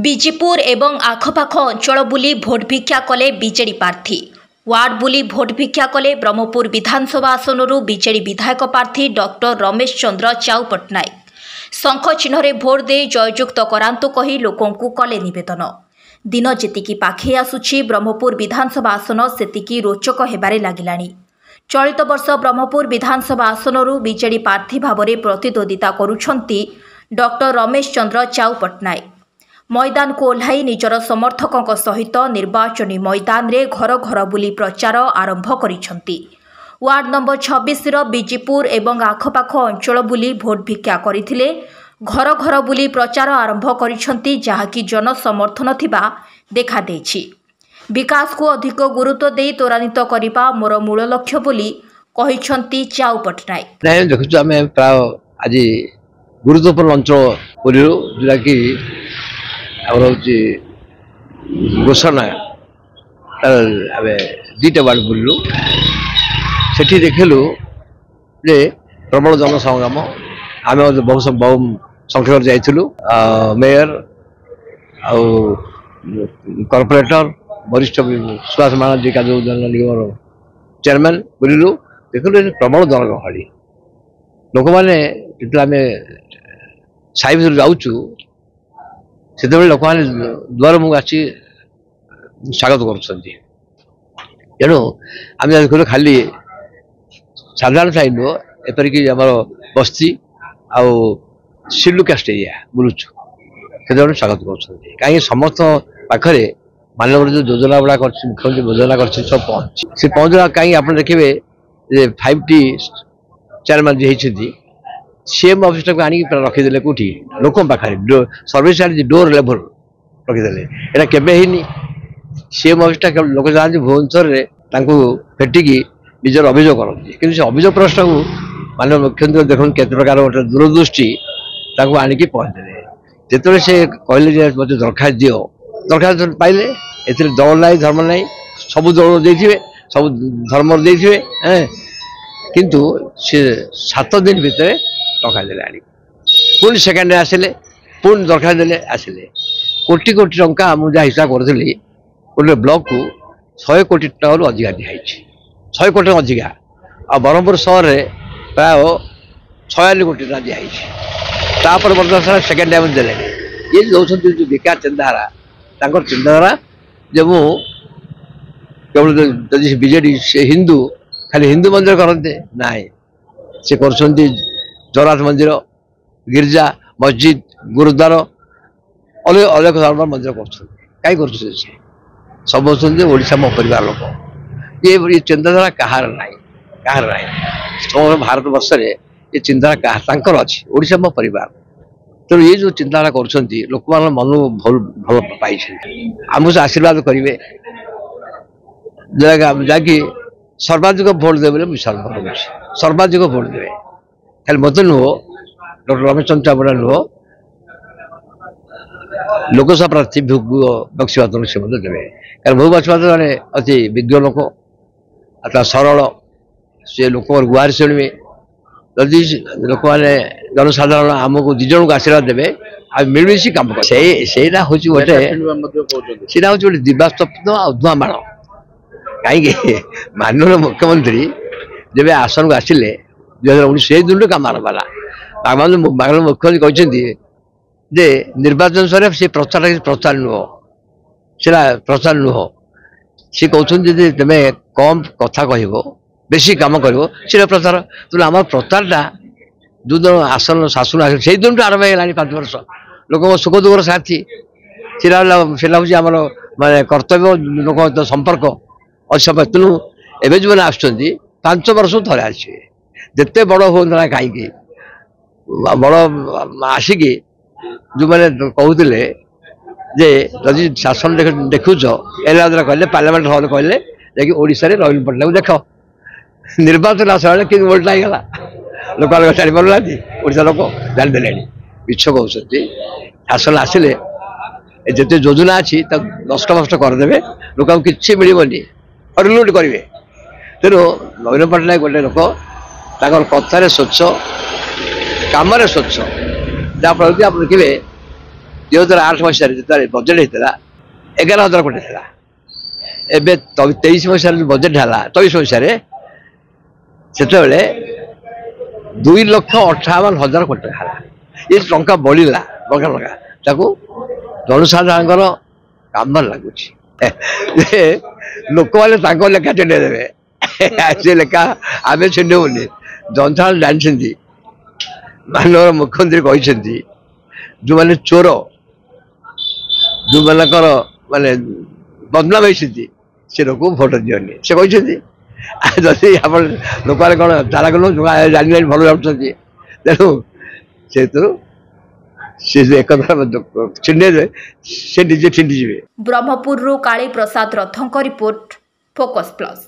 ବିଜେପୁର ଏବଂ ଆଖପାଖ ଅଞ୍ଚଳ ବୁଲି ଭୋଟ ଭିକ୍ଷା କଲେ ବିଜେଡି ପ୍ରାର୍ଥୀ। ୱାର୍ଡ ବୁଲି ଭୋଟ ଭିକ୍ଷା କଲେ ବ୍ରହ୍ମପୁର ବିଧାନସଭା ଆସନରୁ ବିଜେଡି ବିଧାୟକ ପ୍ରାର୍ଥୀ ଡକ୍ଟର ରମେଶ ଚନ୍ଦ୍ର ଚାଉ ପଟ୍ଟନାୟକ। ଶଙ୍ଖ ଚିହ୍ନରେ ଭୋଟ ଦେଇ ଜୟଯୁକ୍ତ କରାନ୍ତୁ କହି ଲୋକଙ୍କୁ କଲେ ନିବେଦନ। ଦିନ ଯେତିକି ପାଖେଇ ଆସୁଛି ବ୍ରହ୍ମପୁର ବିଧାନସଭା ଆସନ ସେତିକି ରୋଚକ ହେବାରେ ଲାଗିଲାଣି। ଚଳିତ ବର୍ଷ ବ୍ରହ୍ମପୁର ବିଧାନସଭା ଆସନରୁ ବିଜେଡି ପ୍ରାର୍ଥୀ ଭାବରେ ପ୍ରତିଦ୍ୱନ୍ଦିତା କରୁଛନ୍ତି ଡକ୍ଟର ରମେଶ ଚନ୍ଦ୍ର ଚାଉ ପଟ୍ଟନାୟକ। ମଇଦାନକୁ ଓହ୍ଲାଇ ନିଜର ସମର୍ଥକଙ୍କ ସହିତ ନିର୍ବାଚନୀ ମଇଦାନରେ ଘର ଘର ବୁଲି ପ୍ରଚାର ଆରମ୍ଭ କରିଛନ୍ତି। ୱାର୍ଡ ନମ୍ବର 26ର ବିଜେପୁର ଏବଂ ଆଖପାଖ ଅଞ୍ଚଳ ବୁଲି ଭୋଟ ଭିକ୍ଷା କରିଥିଲେ। ଘର ଘର ବୁଲି ପ୍ରଚାର ଆରମ୍ଭ କରିଛନ୍ତି, ଯାହାକି ଜନସମର୍ଥନ ଥିବା ଦେଖାଦେଇଛି। ବିକାଶକୁ ଅଧିକ ଗୁରୁତ୍ୱ ଦେଇ ତ୍ୱରାନ୍ୱିତ କରିବା ମୋର ମୂଳ ଲକ୍ଷ୍ୟ ବୋଲି କହିଛନ୍ତି ଚାଉ ପଟ୍ଟନାୟକ। ଦେଖୁଛୁ ଆମେ ପ୍ରାୟ ଆଜି ଗୁରୁତ୍ୱପୂର୍ଣ୍ଣ ଅଞ୍ଚଳ ପୁରୀରୁ ଯେଉଁଟାକି ଆମର ହେଉଛି ଘୋଷଣା ଆମେ ଦୁଇଟା ୱାର୍ଡ ବୁଲିଲୁ। ସେଠି ଦେଖିଲୁ ଯେ ପ୍ରବଳ ଜନସମାଗମ। ଆମେ ବହୁ ସଂଖ୍ୟାରେ ଯାଇଥିଲୁ। ମେୟର ଆଉ କର୍ପୋରେଟର ବରିଷ୍ଠ ସୁଭାଷ ବାନାର୍ଜୀ କାଜୁ ନିଗମର ଚେୟାରମ୍ୟାନ୍ ବୁଲିଲୁ। ଦେଖିଲୁ ପ୍ରବଳ ଜନଗହଳି। ଲୋକମାନେ ଯେତେବେଳେ ଆମେ ସାହି ଭିତରୁ ଯାଉଛୁ ସେତେବେଳେ ଲୋକମାନେ ଦୁଆର ମୁହଁକୁ ଆସି ସ୍ୱାଗତ କରୁଛନ୍ତି। ତେଣୁ ଆମେ ଦେଖିଲୁ ଖାଲି ସାଧାରଣ ସାହି ନୁହଁ, ଏପରିକି ଆମର ବସ୍ତି ଆଉ ସିଲୁ କାଷ୍ଟ ଏରିଆ ବୁଲୁଛୁ, ସେତେବେଳେ ସ୍ୱାଗତ କରୁଛନ୍ତି। କାହିଁକି ସମସ୍ତ ପାଖରେ ମାନ୍ୟବର ଯେଉଁ ଯୋଜନା ଗୁଡ଼ା କରିଛି, ମୁଖ୍ୟମନ୍ତ୍ରୀ ଯୋଜନା କରିଛି ସବୁ ପହଞ୍ଚି। ସେ ପହଞ୍ଚିଲା କାହିଁକି ଆପଣ ଦେଖିବେ ଯେ 5T ଚେୟାରମ୍ୟାନ୍ ଯିଏ ହେଇଛନ୍ତି ସିଏମ୍ ଅଫିସଟାକୁ ଆଣିକି ରଖିଦେଲେ କେଉଁଠି ଲୋକଙ୍କ ପାଖରେ ସର୍ଭିସ ଚାଲିଛି ଡୋର ଲେଭେଲ ରଖିଦେଲେ। ଏଇଟା କେବେ ହେଇନି। ସିଏମ୍ ଅଫିସଟା ଲୋକ ଯାଆନ୍ତି ଭୁବନେଶ୍ୱରରେ ତାଙ୍କୁ ଭେଟିକି ନିଜର ଅଭିଯୋଗ କରନ୍ତି, କିନ୍ତୁ ସେ ଅଭିଯୋଗ ପ୍ରଶ୍ନକୁ ମାନେ ମୁଖ୍ୟମନ୍ତ୍ରୀ ଦେଖନ୍ତୁ କେତେ ପ୍ରକାର ଗୋଟେ ଦୂରଦୃଷ୍ଟି ତାଙ୍କୁ ଆଣିକି ପହଞ୍ଚିଲେ। ଯେତେବେଳେ ସେ କହିଲେ ଯେ ମୋତେ ଦରଖାସ୍ତ ଦିଅ, ଦରଖାସ୍ତ ପାଇଲେ। ଏଥିରେ ଦଳ ନାହିଁ ଧର୍ମ ନାହିଁ, ସବୁ ଦଳ ଦେଇଥିବେ, ସବୁ ଧର୍ମର ଦେଇଥିବେ, କିନ୍ତୁ ସେ 7 ଦିନ ଭିତରେ ଟଙ୍କା ଦେଲେ ଆଣିକି। ପୁଣି ସେକେଣ୍ଡରେ ଆସିଲେ, ପୁଣି ଦରଖାସ୍ତ ଦେଲେ, ଆସିଲେ। କୋଟି କୋଟି ଟଙ୍କା ମୁଁ ଯାହା ହିସାବ କରୁଥିଲି ଗୋଟେ ବ୍ଲକକୁ 100 କୋଟି ଟଙ୍କାରୁ ଅଧିକା ଦିଆହେଇଛି। 100 କୋଟି ଟଙ୍କା ଅଧିକା। ଆଉ ବ୍ରହ୍ମପୁର ସହରରେ ପ୍ରାୟ 46 କୋଟି ଟଙ୍କା ଦିଆହେଇଛି। ତାପରେ ବର୍ତ୍ତମାନ ସାରା ସେକେଣ୍ଡ ଟାଇମ୍ ଦେଲେଣି। ଇଏ ଦେଉଛନ୍ତି ଯେଉଁ ବିକାଶ ଚିନ୍ତାଧାରା, ତାଙ୍କର ଚିନ୍ତାଧାରା ଯେ ମୁଁ କେବଳ ଯଦି ବିଜେଡି ସେ ହିନ୍ଦୁ ଖାଲି ହିନ୍ଦୁ ମନ୍ଦିର କରନ୍ତେ, ନାହିଁ ସେ କରୁଛନ୍ତି ଜଗନ୍ନାଥ ମନ୍ଦିର, ଗିର୍ଜା, ମସଜିଦ, ଗୁରୁଦ୍ୱାର, ଅନେକ ଧର୍ମର ମନ୍ଦିର କରୁଛନ୍ତି। କାହିଁ କରୁଛନ୍ତି? ସେ ସବୁ ହେଉଛନ୍ତି ଓଡ଼ିଶା ମୋ ପରିବାର ଲୋକ। ଏ ଚିନ୍ତାଧାରା କାହାର ନାହିଁ, କାହାର ନାହିଁ। ସମଗ୍ର ଭାରତ ବର୍ଷରେ ଏ ଚିନ୍ତାଧାରା ତାଙ୍କର ଅଛି। ଓଡ଼ିଶା ମୋ ପରିବାର। ତେଣୁ ଏ ଯେଉଁ ଚିନ୍ତାଧାରା କରୁଛନ୍ତି ଲୋକମାନଙ୍କ ମନକୁ ଭଲ ପାଇଛନ୍ତି। ଆମକୁ ସେ ଆଶୀର୍ବାଦ କରିବେ, ଯାହାକି ସର୍ବାଧିକ ଭୋଟ ଦେବେ ବୋଲି ବିଶ୍ୱାସ କରୁଛି। ସର୍ବାଧିକ ଭୋଟ ଦେବେ, ଖାଲି ମୋତେ ନୁହଁ, ଡକ୍ଟର ରମେଶ ଚନ୍ଦ୍ର ଚାଉ ପଟ୍ଟନାୟକ ନୁହଁ, ଲୋକସଭା ପ୍ରାର୍ଥୀ ବକ୍ସିପାତ୍ର ସେ ମଧ୍ୟ ଦେବେ। କାରଣ ଭୂ ବକ୍ସିପାତ୍ର ଜଣେ ଅତି ବିଜ୍ଞ ଲୋକ, ତା ସରଳ, ସେ ଲୋକଙ୍କର ଗୁହାରି ଶୁଣିବେ। ଯଦି ଲୋକମାନେ ଜନସାଧାରଣ ଆମକୁ 2 ଜଣଙ୍କୁ ଆଶୀର୍ବାଦ ଦେବେ, ଆଉ ମିଳିମିଶି କାମ କରେ। ସେଇଟା ହେଉଛି ଗୋଟେ ଦିବାସ୍ୱପ୍ନ ଆଉ ଧୂଆଁବାଣ। କାହିଁକି ମାନନୀୟ ମୁଖ୍ୟମନ୍ତ୍ରୀ ଯେବେ ଆସନକୁ ଆସିଲେ 2019 ସେଇ ଦିନଠୁ କାମ ଆରମ୍ଭ ହେଲା। ମାନନୀୟ ମୁଖ୍ୟମନ୍ତ୍ରୀ କହିଛନ୍ତି ଯେ ନିର୍ବାଚନ ସରେ ସେ ପ୍ରଚାର ନୁହଁ, ସେଟା ପ୍ରଚାର ନୁହଁ। ସେ କହୁଛନ୍ତି ଯଦି ତୁମେ କମ୍ କଥା କହିବ, ବେଶୀ କାମ କରିବ, ସେଟା ପ୍ରଚାର। ତେଣୁ ଆମର ପ୍ରଚାରଟା ଯେଉଁଦିନ ଶାସନ ଆସିବ ସେଇ ଦିନଠୁ ଆରମ୍ଭ ହେଇଗଲାଣି। 5 ବର୍ଷ ଲୋକଙ୍କ ସୁଖ ଦୁଃଖର ସାଥୀ। ସେଟା ହେଉଛି ଆମର ମାନେ କର୍ତ୍ତବ୍ୟ, ଲୋକଙ୍କ ସମ୍ପର୍କ ଅଛି। ତେଣୁ ଏବେ ଯେଉଁମାନେ ଆସୁଛନ୍ତି 5 ବର୍ଷକୁ ଥରେ ଆସିବେ, ଯେତେ ବଡ଼ ହୁଅନ୍ତୁ ନା କାହିଁକି। ବଡ଼ ଆସିକି ଯେଉଁମାନେ କହୁଥିଲେ ଯେ ଯଦି ଶାସନ ଦେଖୁଛ, ଏଲାଦ୍ୱାରା କହିଲେ, ପାର୍ଲାମେଣ୍ଟ ହଲ୍ କହିଲେ ଯାଇକି ଓଡ଼ିଶାରେ ନବୀନ ପଟ୍ଟନାୟକକୁ ଦେଖ। ନିର୍ବାଚନ ଆସିଲା ବେଳେ କିନ୍ତୁ ଓଲଟା ହେଇଗଲା। ଲୋକମାନେ ଜାଣିପାରୁନାହାନ୍ତି, ଓଡ଼ିଶା ଲୋକ ଜାଣିଦେଲେଣି। ମିଛ କହୁଛନ୍ତି। ଶାସନ ଆସିଲେ ଯେତେ ଯୋଜନା ଅଛି ତାକୁ ନଷ୍ଟ କରିଦେବେ, ଲୋକଙ୍କୁ କିଛି ମିଳିବନି, ହରିଲୁଟ କରିବେ। ତେଣୁ ନବୀନ ପଟ୍ଟନାୟକ ଗୋଟେ ଲୋକ, ତାଙ୍କର କଥାରେ ସ୍ୱଚ୍ଛ, କାମରେ ସ୍ୱଚ୍ଛ। ଯାହାଫଳରେ କି ଆପଣ ଦେଖିବେ 2008 मसीह जो बजेट होता 11,000 कोटी था एवं 23 मसीह बजेट है 24 मसीह से 2,58,000 कोटी है ये टंका बढ़ला बका जनसाधारण काम लगुच लोक मैंने लेखा छींदेवे से लेखा आम छींदुनि जनसाधारण जानते माननीय मुख्यमंत्री कहते जो मैंने चोर जो मानकर माने बदनाम होती से लोक भोट दिवनी से कहते जदि आप लोक कौन तारा कल जानी भल जाऊँगी तेणु से एक छिंडे से निजे छिंडीजे। ब्रह्मपुर काली प्रसाद रथों रिपोर्ट फोकस प्लस।